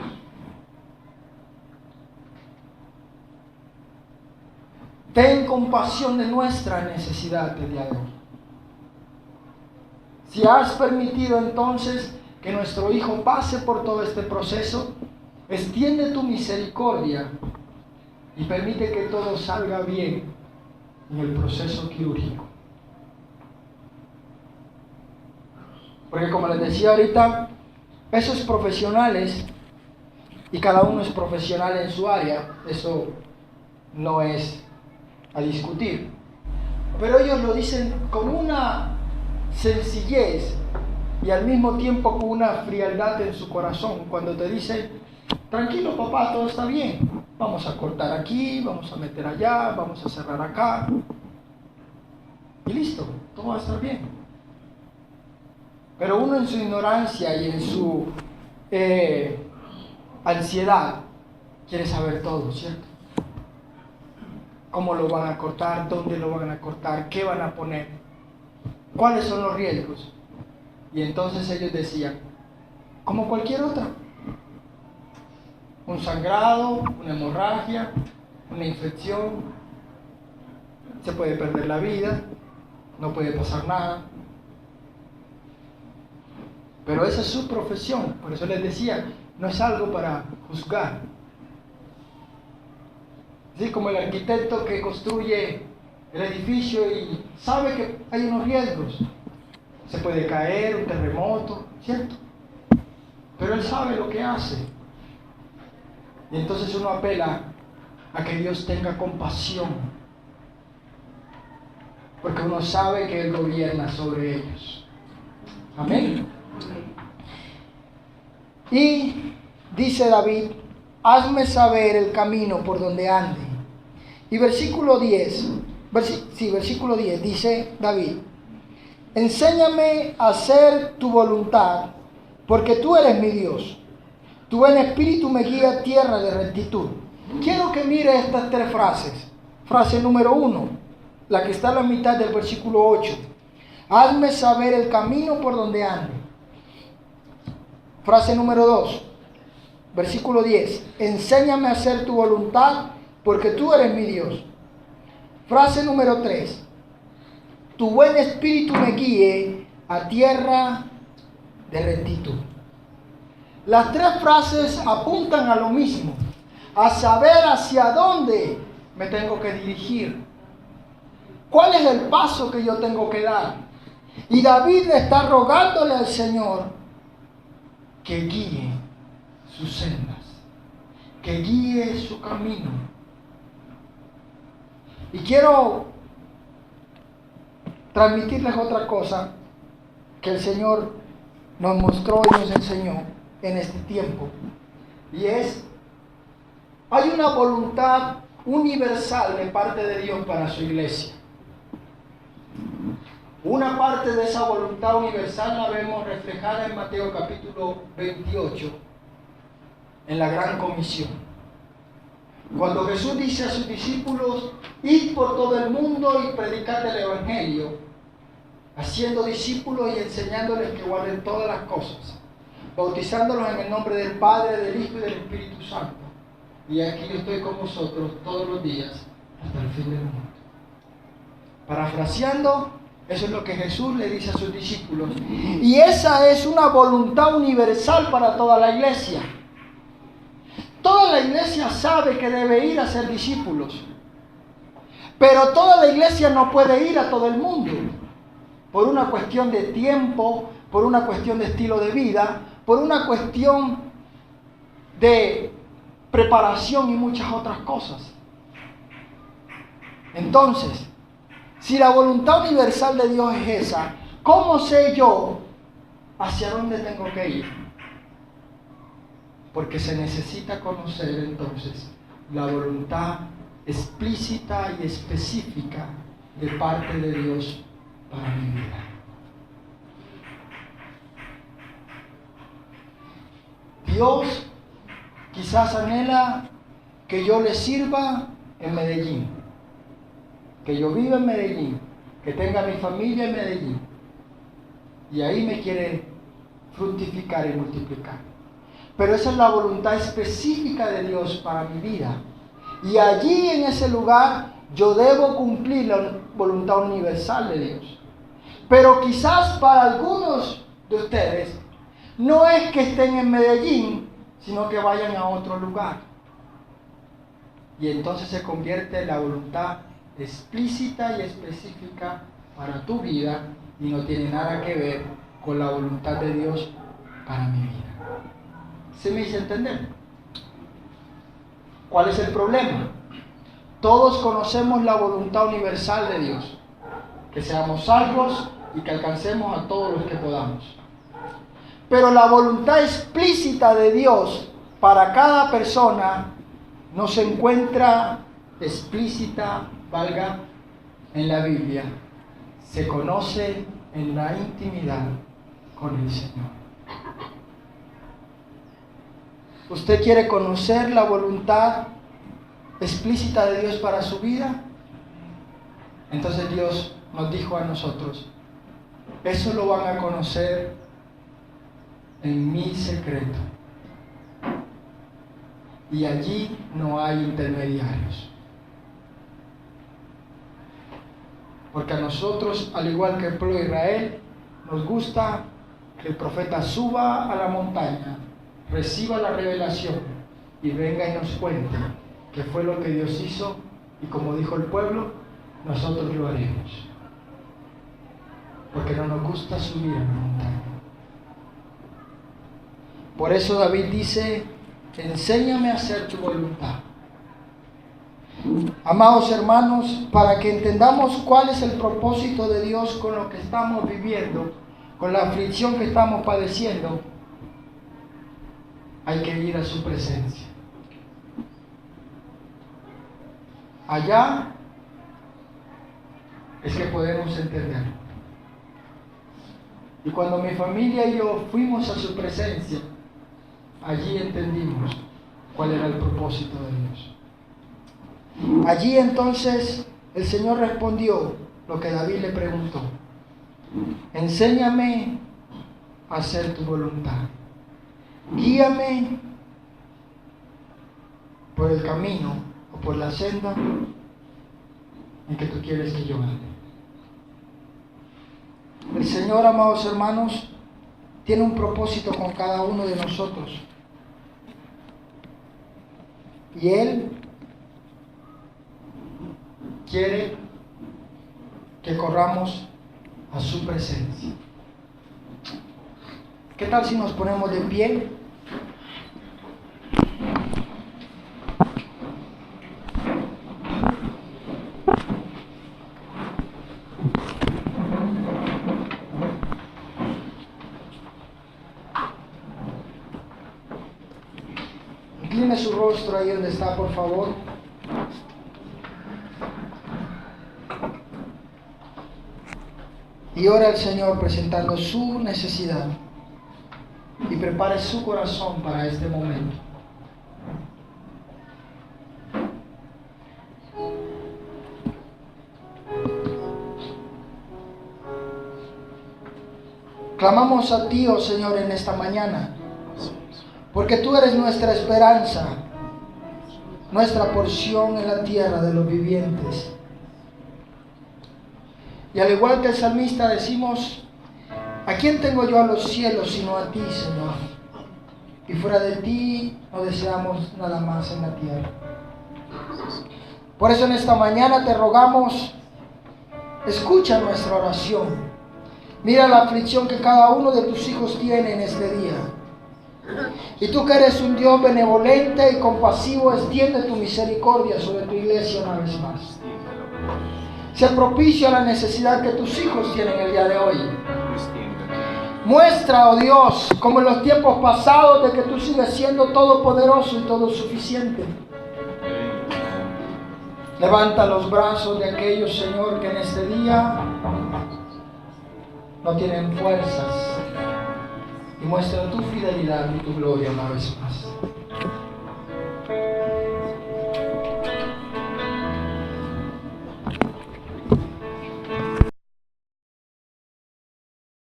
[SPEAKER 1] Ten compasión de nuestra necesidad el día de hoy. Si has permitido entonces que nuestro hijo pase por todo este proceso, extiende tu misericordia y permite que todo salga bien en el proceso quirúrgico. Porque como les decía ahorita, esos profesionales, y cada uno es profesional en su área, eso no es a discutir, pero ellos lo dicen con una sencillez y al mismo tiempo con una frialdad en su corazón, cuando te dicen, tranquilo papá, todo está bien, vamos a cortar aquí, vamos a meter allá, vamos a cerrar acá, y listo, todo va a estar bien. Pero uno en su ignorancia y ansiedad, quiere saber todo, ¿cierto? ¿Cómo lo van a cortar? ¿Dónde lo van a cortar? ¿Qué van a poner? ¿Cuáles son los riesgos? Y entonces ellos decían, como cualquier otra, un sangrado, una hemorragia, una infección, se puede perder la vida, no puede pasar nada. Pero esa es su profesión, por eso les decía, no es algo para juzgar. Así como el arquitecto que construye el edificio y sabe que hay unos riesgos, se puede caer, un terremoto, ¿cierto? Pero él sabe lo que hace. Y entonces uno apela a que Dios tenga compasión, porque uno sabe que Él gobierna sobre ellos. Amén. Y dice David, hazme saber el camino por donde ande. Y versículo 10 dice David, enséñame a hacer tu voluntad, porque tú eres mi Dios. Tu buen espíritu me guía a tierra de rectitud. Quiero que mire estas tres frases. Frase número 1, la que está a la mitad del versículo 8. Hazme saber el camino por donde ande. Frase número 2, versículo 10. Enséñame a hacer tu voluntad, porque tú eres mi Dios. Frase número 3. Tu buen espíritu me guíe a tierra de rectitud. Las tres frases apuntan a lo mismo, a saber hacia dónde me tengo que dirigir. ¿Cuál es el paso que yo tengo que dar? Y David le está rogándole al Señor que guíe sus sendas, que guíe su camino. Y quiero transmitirles otra cosa que el Señor nos mostró y nos enseñó en este tiempo. Y hay una voluntad universal de parte de Dios para su iglesia. Una parte de esa voluntad universal la vemos reflejada en Mateo capítulo 28, en la Gran Comisión. Cuando Jesús dice a sus discípulos, id por todo el mundo y predicad el Evangelio, haciendo discípulos y enseñándoles que guarden todas las cosas, bautizándolos en el nombre del Padre, del Hijo y del Espíritu Santo. Y aquí yo estoy con vosotros todos los días hasta el fin del mundo. Parafraseando, eso es lo que Jesús le dice a sus discípulos. Y esa es una voluntad universal para toda la iglesia. Toda la iglesia sabe que debe ir a ser discípulos. Pero toda la iglesia no puede ir a todo el mundo. Por una cuestión de tiempo, por una cuestión de estilo de vida, por una cuestión de preparación y muchas otras cosas. Entonces, si la voluntad universal de Dios es esa, ¿cómo sé yo hacia dónde tengo que ir? Porque se necesita conocer entonces la voluntad explícita y específica de parte de Dios para mi vida. Dios quizás anhela que yo le sirva en Medellín, que yo viva en Medellín, que tenga mi familia en Medellín, y ahí me quiere fructificar y multiplicar. Pero esa es la voluntad específica de Dios para mi vida, y allí en ese lugar yo debo cumplir la voluntad universal de Dios. Pero quizás para algunos de ustedes no es que estén en Medellín, sino que vayan a otro lugar. Y entonces se convierte en la voluntad explícita y específica para tu vida y no tiene nada que ver con la voluntad de Dios para mi vida. ¿Se me hizo entender? ¿Cuál es el problema? Todos conocemos la voluntad universal de Dios, que seamos salvos y que alcancemos a todos los que podamos. Pero la voluntad explícita de Dios para cada persona no se encuentra explícita, valga, en la Biblia. Se conoce en la intimidad con el Señor. ¿Usted quiere conocer la voluntad explícita de Dios para su vida? Entonces Dios nos dijo a nosotros, eso lo van a conocer en mi secreto. Y allí no hay intermediarios. Porque a nosotros, al igual que el pueblo de Israel, nos gusta que el profeta suba a la montaña, reciba la revelación y venga y nos cuente qué fue lo que Dios hizo, y como dijo el pueblo, nosotros lo haremos. Porque no nos gusta subir a la montaña. Por eso David dice, enséñame a hacer tu voluntad. Amados hermanos, para que entendamos cuál es el propósito de Dios con lo que estamos viviendo, con la aflicción que estamos padeciendo, hay que ir a su presencia. Allá es que podemos entenderlo. Y cuando mi familia y yo fuimos a su presencia, allí entendimos cuál era el propósito de Dios. Allí entonces el Señor respondió lo que David le preguntó. Enséñame a hacer tu voluntad. Guíame por el camino o por la senda en que tú quieres que yo ande. El Señor, amados hermanos, tiene un propósito con cada uno de nosotros. Y Él quiere que corramos a su presencia. ¿Qué tal si nos ponemos de pie? Incline su rostro ahí donde está, por favor. Y ora al Señor presentando su necesidad. Y prepare su corazón para este momento. Clamamos a ti, oh Señor, en esta mañana, porque tú eres nuestra esperanza, nuestra porción en la tierra de los vivientes. Y al igual que el salmista decimos, ¿a quién tengo yo a los cielos sino a ti, Señor? Y fuera de ti no deseamos nada más en la tierra. Por eso en esta mañana te rogamos, escucha nuestra oración. Mira la aflicción que cada uno de tus hijos tiene en este día. Y tú que eres un Dios benevolente y compasivo, extiende tu misericordia sobre tu iglesia una vez más. Sé propicio a la necesidad que tus hijos tienen el día de hoy. Muestra, oh Dios, como en los tiempos pasados, de que tú sigues siendo todopoderoso y todo suficiente. Levanta los brazos de aquellos, Señor, que en este día no tienen fuerzas, y muestra tu fidelidad y tu gloria una vez más.